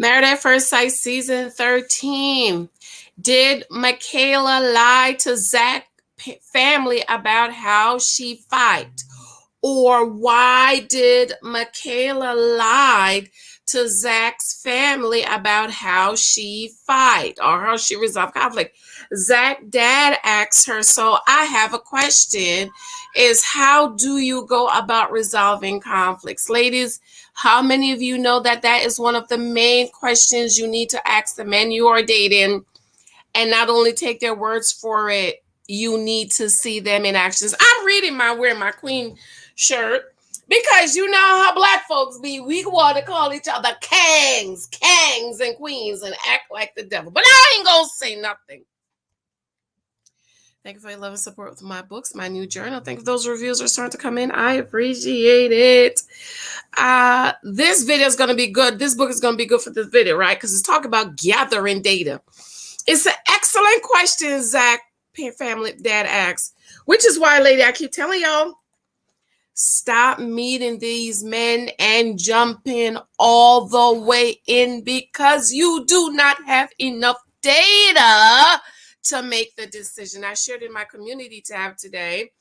Married at First Sight, season 13. Did Michaela lie to Zach family about how she fight? Or why did Michaela lie to Zach's family about how she fight or how she resolve conflict? Zach dad asks her, so I have a question, is how do you go about resolving conflicts? Ladies, how many of you know that that is one of the main questions you need to ask the men you are dating, and not only take their words for it, you need to see them in actions. I'm reading my wearing my queen shirt because you know how black folks be. We want to call each other kangs and queens and act like the devil. But I ain't gonna say nothing. Thank you for your love and support with my books, my new journal. Thank you. Those reviews are starting to come in. I appreciate it. This video is going to be good. This book is going to be good for this video, right? Because it's talking about gathering data. It's an excellent question, Zach family dad asks, which is why, lady, I keep telling y'all, stop meeting these men and jumping all the way in because you do not have enough data to make the decision. I shared in my community tab today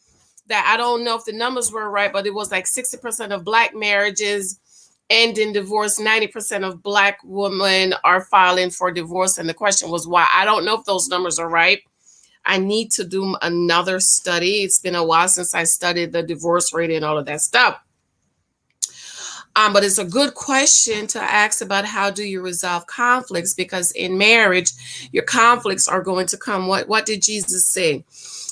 that I don't know if the numbers were right, but it was like 60% of black marriages end in divorce. 90% of black women are filing for divorce. And the question was why. I don't know if those numbers are right. I need to do another study. It's been a while since I studied the divorce rate and all of that stuff. But it's a good question to ask about how do you resolve conflicts, because in marriage, your conflicts are going to come. What did Jesus say?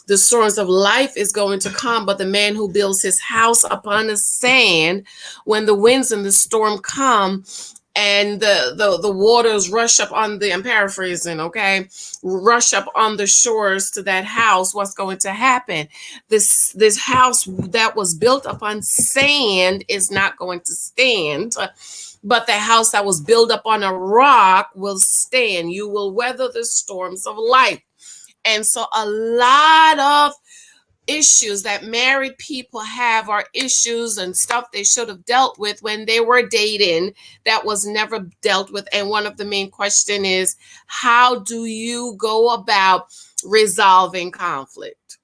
The storms of life is going to come, but the man who builds his house upon the sand, when the winds and the storm come and the waters rush up on the, I'm paraphrasing, okay, rush up on the shores to that house, what's going to happen? This house that was built upon sand is not going to stand, but the house that was built up on a rock will stand. You will weather the storms of life. And so a lot of issues that married people have are issues and stuff they should have dealt with when they were dating that was never dealt with. And one of the main question is, how do you go about resolving conflict?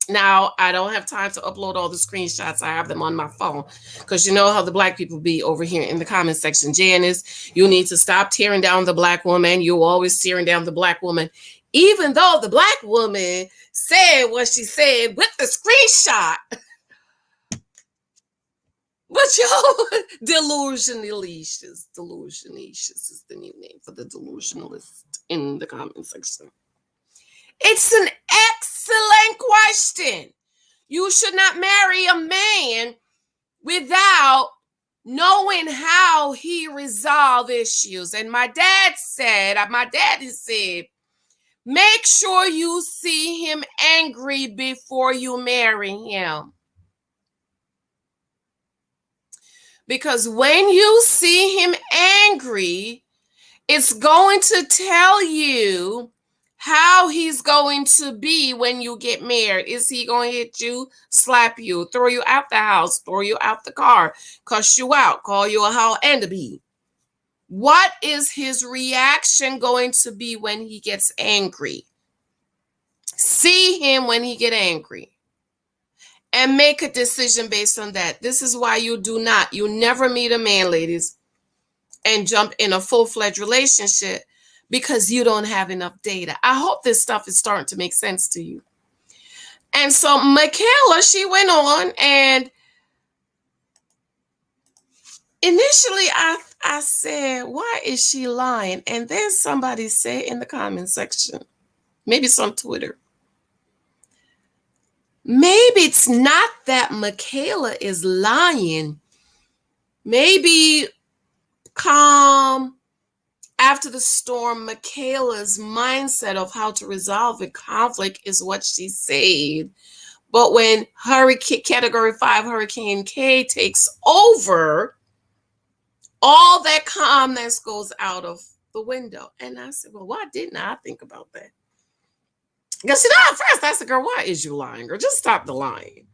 Now, I don't have time to upload all the screenshots. I have them on my phone because you know how the black people be over here in the comment section. Janice, you need to stop tearing down the black woman. You're always tearing down the black woman, even though the black woman said what she said with the screenshot. But y'all, delusionalicious is the new name for the delusionalist in the comment section. It's an excellent question. You should not marry a man without knowing how he resolves issues. And my daddy said, make sure you see him angry before you marry him. Because when you see him angry, it's going to tell you how he's going to be when you get married. Is he going to hit you, slap you, throw you out the house, throw you out the car, cuss you out, call you a how and a bee? What is his reaction going to be when he gets angry? See him when he get angry and make a decision based on that. This is why you never meet a man, ladies, and jump in a full-fledged relationship because you don't have enough data. I hope this stuff is starting to make sense to you. And so Michaela, she went on, and initially I said, why is she lying? And then somebody said in the comment section, maybe it's on Twitter, maybe it's not that Michaela is lying. Maybe calm after the storm, Michaela's mindset of how to resolve a conflict is what she said. But when Category 5 Hurricane K takes over, all that calmness goes out of the window. And I said, well, why didn't I think about that? Because at first I said, girl, why is you lying? Girl, just stop the lying.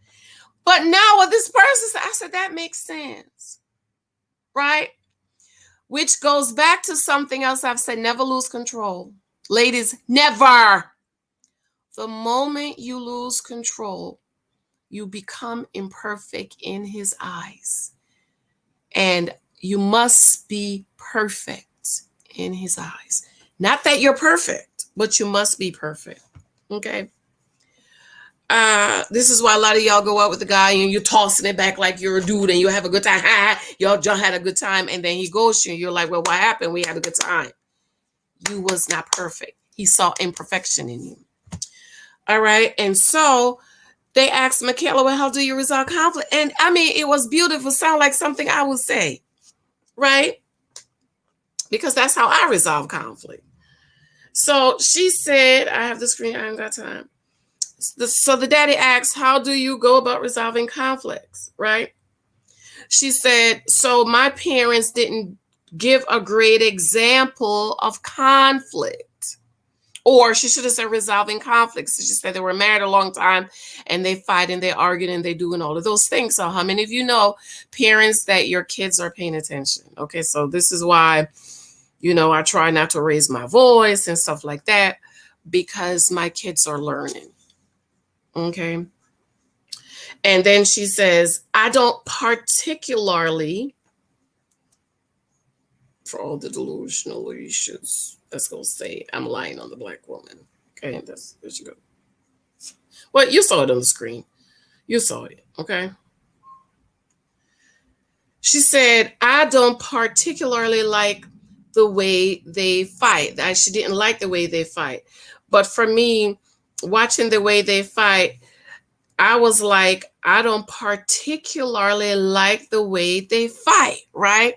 But now what this person said, I said, that makes sense. Right? which goes back to something else I've said, never lose control. Ladies, never. The moment you lose control, you become imperfect in his eyes. And you must be perfect in his eyes. Not that you're perfect, but you must be perfect. Okay. This is why a lot of y'all go out with the guy and you're tossing it back like you're a dude and you have a good time. Y'all just had a good time, and then he goes to you. You're like, well, what happened? We had a good time. You was not perfect. He saw imperfection in you. All right. And so they asked Michaela, well, how do you resolve conflict? And I mean, it was beautiful. Sound like something I would say, right? Because that's how I resolve conflict. So she said, I have the screen. I ain't got time. So the daddy asked, how do you go about resolving conflicts, right? She said, so my parents didn't give a great example of conflict. Or she should have said resolving conflicts. She said they were married a long time and they fight and they argue and they doing all of those things. So how many of you know parents that your kids are paying attention? Okay, so this is why, I try not to raise my voice and stuff like that, because my kids are learning. Okay. And then she says, I don't particularly, for all the delusional issues, let's go say I'm lying on the Black woman. Okay, there you go. Well, you saw it on the screen. You saw it, okay? She said, I don't particularly like the way they fight. She didn't like the way they fight. But for me, watching the way they fight, I was like, I don't particularly like the way they fight, right?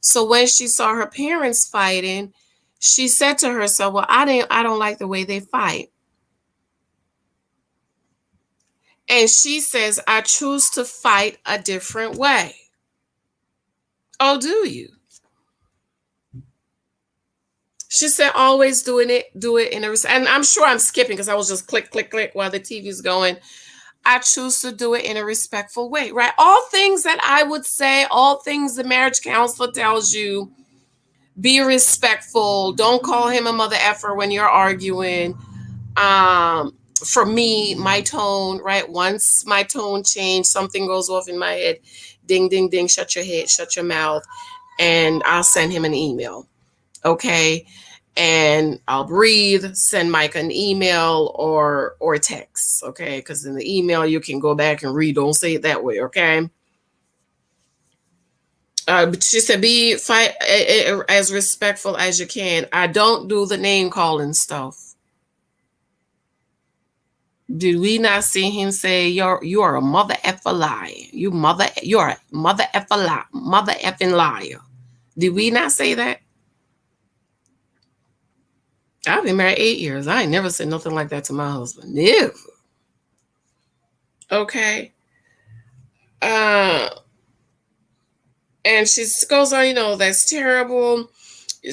So when she saw her parents fighting, she said to herself, well, I don't like the way they fight. And she says, I choose to fight a different way. Oh, do you? She said, always do it in a, and I'm sure I'm skipping because I was just click, click, click while the TV's going. I choose to do it in a respectful way, right? All things that I would say, all things the marriage counselor tells you, be respectful. Don't call him a mother effer when you're arguing. For me, my tone, right? Once my tone changed, something goes off in my head. Ding, ding, ding, shut your head, shut your mouth. And I'll send him an email. Okay. And I'll breathe, send Mike an email or text. Okay. Because in the email, you can go back and read. Don't say it that way. Okay. But she said, be fight as respectful as you can. I don't do the name calling stuff. Did we not see him say you are a mother effer liar? You're a mother effing liar. Did we not say that? I've been married 8 years. I ain't never said nothing like that to my husband. Never. Okay. And she goes on, that's terrible.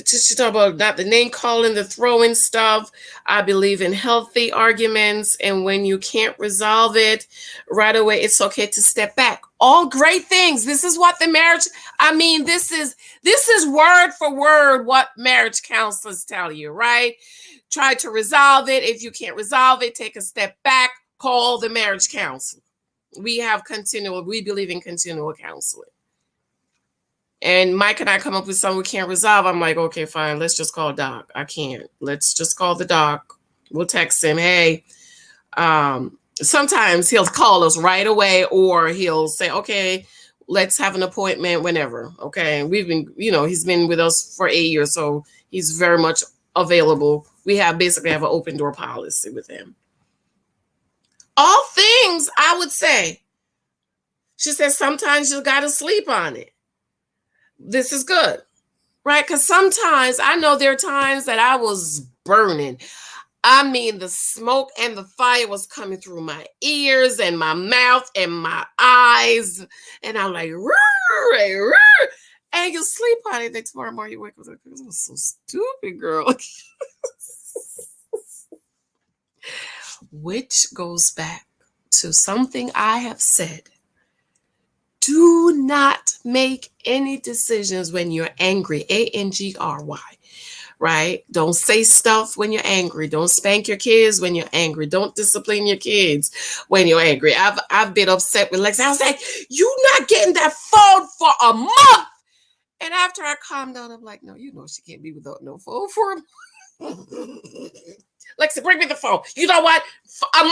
She talk about not the name calling, the throwing stuff. I believe in healthy arguments, and when you can't resolve it right away, it's okay to step back. All great things. This is what the marriage. I mean, this is word for word what marriage counselors tell you, right? Try to resolve it. If you can't resolve it, take a step back. Call the marriage counselor. We believe in continual counseling. And Mike and I come up with something we can't resolve. I'm like, okay, fine. Let's just call Doc. I can't. Let's just call the doc. We'll text him. Hey, sometimes he'll call us right away, or he'll say, okay, let's have an appointment whenever. Okay. And we've been, he's been with us for 8 years. So he's very much available. We basically have an open door policy with him. All things, I would say. She said, sometimes you got to sleep on it. This is good, right? Because sometimes I know there are times that I was burning. I mean, the smoke and the fire was coming through my ears and my mouth and my eyes. And I'm like, rrr, and you sleep on it. Then tomorrow morning you wake up, this was so stupid, girl. Which goes back to something I have said. Do not make any decisions when you're angry. Angry, right? Don't say stuff when you're angry. Don't spank your kids when you're angry. Don't discipline your kids when you're angry. I've been upset with Lex. I was like, you not getting that phone for a month. And after I calmed down, I'm like, no, you know she can't be without no phone for a month. Lexi, bring me the phone. You know what? A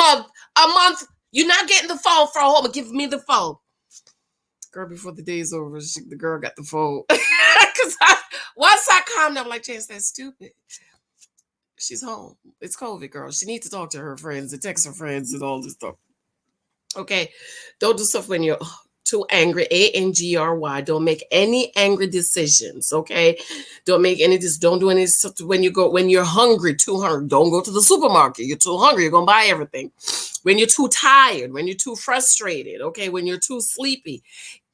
month. You're not getting the phone for a whole month. Give me the phone. Girl, before the day's over, the girl got the phone. Because once I calmed down, I'm like, Chance, that's stupid. She's home. It's COVID, girl. She needs to talk to her friends and text her friends and all this stuff. Okay? Don't do stuff when you're too angry. Angry. Don't make any angry decisions. Okay? Don't make any. Don't do any stuff when you're hungry. Too hungry. Don't go to the supermarket. You're too hungry. You're gonna buy everything. When you're too tired. When you're too frustrated. Okay? When you're too sleepy.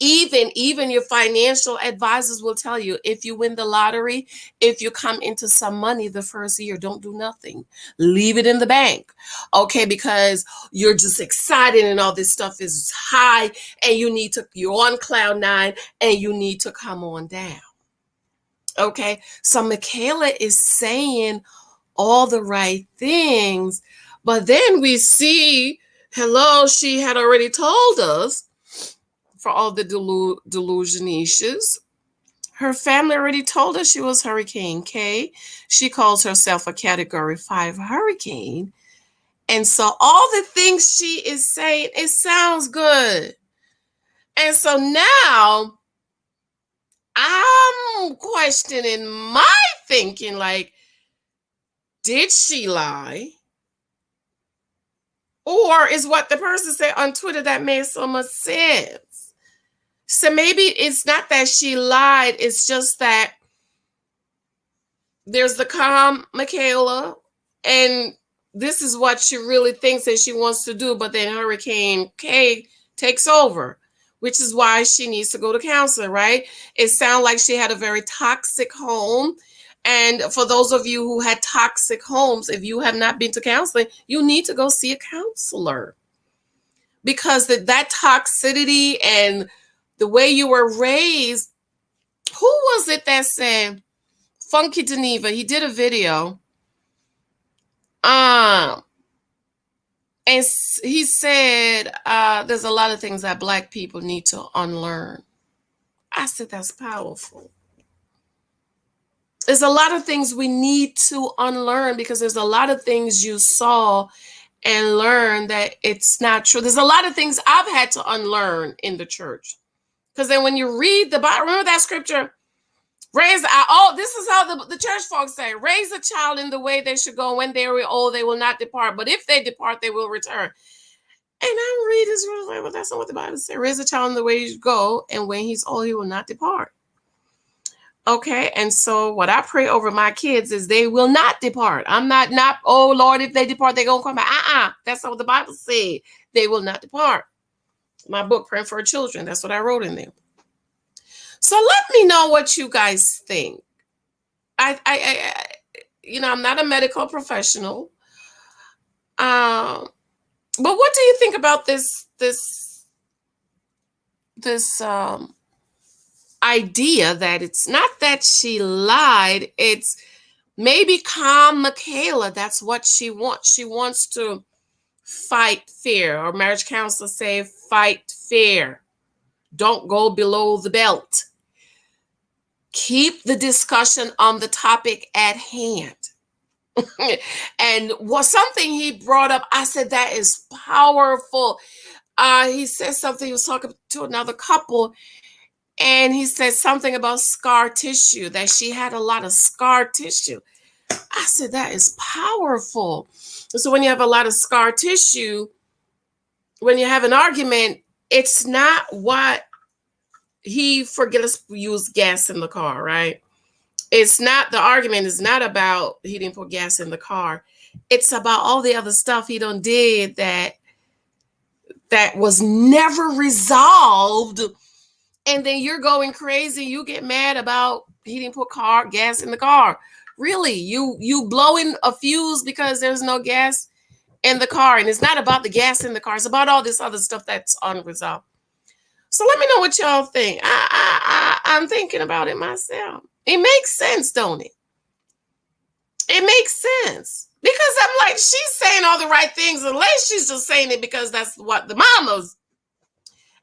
Even your financial advisors will tell you, if you win the lottery, if you come into some money the first year, don't do nothing. Leave it in the bank. Okay, because you're just excited and all this stuff is high and you're on cloud 9 and you need to come on down. Okay, so Michaela is saying all the right things, but then we see, she had already told us, for all the delusionicious, her family already told us she was Hurricane K. She calls herself a Category 5 hurricane. And so all the things she is saying, it sounds good. And so now I'm questioning my thinking, like, did she lie? Or is what the person said on Twitter that made so much sense? So maybe it's not that she lied. It's just that there's the calm Michaela, and this is what she really thinks that she wants to do. But then Hurricane K takes over, which is why she needs to go to counseling, right? It sounds like she had a very toxic home. And for those of you who had toxic homes, if you have not been to counseling, you need to go see a counselor. Because that toxicity and the way you were raised, who was it that said, Funky Geneva, he did a video, and he said, there's a lot of things that Black people need to unlearn. I said, that's powerful. There's a lot of things we need to unlearn, because there's a lot of things you saw and learned that it's not true. There's a lot of things I've had to unlearn in the church. Because then when you read the Bible, remember that scripture? This is how the church folks say, raise a child in the way they should go. When they are old, they will not depart. But if they depart, they will return. And I'm reading this, like, well, that's not what the Bible says. Raise a child in the way you should go. And when he's old, he will not depart. Okay. And so what I pray over my kids is they will not depart. I'm not, oh Lord, if they depart, they're going to come back. That's not what the Bible said. They will not depart. My book, Praying for Children. That's what I wrote in there. So let me know what you guys think. I'm not a medical professional. But what do you think about this idea that it's not that she lied, it's maybe calm Michaela. That's what she wants. She wants to fight fear, or marriage counselors say, fight fear. Don't go below the belt. Keep the discussion on the topic at hand. And something he brought up, I said, that is powerful. He said something, he was talking to another couple, and he said something about scar tissue, that she had a lot of scar tissue. I said, that is powerful. So when you have a lot of scar tissue, when you have an argument, it's not what let's use gas in the car, right? It's not, the argument is not about he didn't put gas in the car. It's about all the other stuff he done did that was never resolved. And then you're going crazy. You get mad about he didn't put gas in the car. Really, you blowing a fuse because there's no gas in the car. And it's not about the gas in the car. It's about all this other stuff that's unresolved. So let me know what y'all think. I'm thinking about it myself. It makes sense, don't it? It makes sense. Because I'm like, she's saying all the right things, unless she's just saying it because that's what the mamas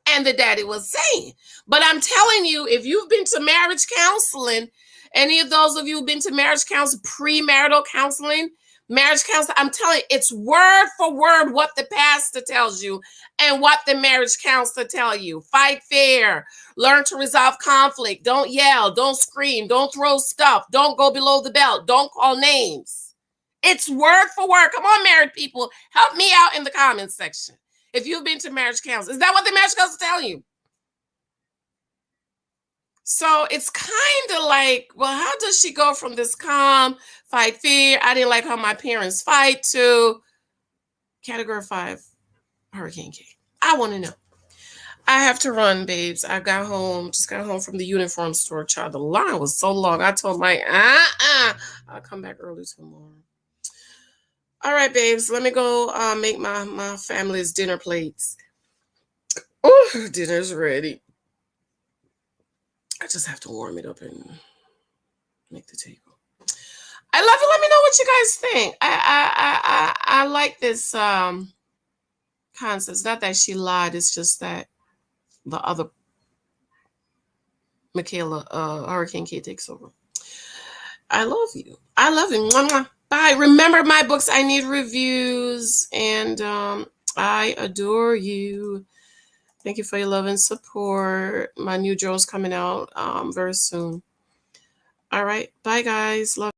and the daddy was saying. But I'm telling you, if you've been to marriage counseling, any of those of you who've been to marriage counseling, premarital counseling, marriage counseling, I'm telling you, it's word for word what the pastor tells you and what the marriage counselor tell you. Fight fair, learn to resolve conflict, don't yell, don't scream, don't throw stuff, don't go below the belt, don't call names. It's word for word. Come on, married people, help me out in the comments section. If you've been to marriage counseling, is that what the marriage counselor tell you? So it's kind of like, well, how does she go from this calm, fight fear, I didn't like how my parents fight, to category 5, Hurricane K? I want to know. I have to run, babes. I just got home from the uniform store, child. The line was so long. I told Mike, I'll come back early tomorrow. All right, babes, let me go make my family's dinner plates. Oh, dinner's ready. I just have to warm it up and make the table. I love it. Let me know what you guys think. I like this concept. It's not that she lied. It's just that the other Michaela, Hurricane K, takes over. I love you. I love you. Mwah, mwah. Bye. Remember my books. I need reviews, and I adore you. Thank you for your love and support. My new journal's coming out very soon. All right. Bye, guys. Love.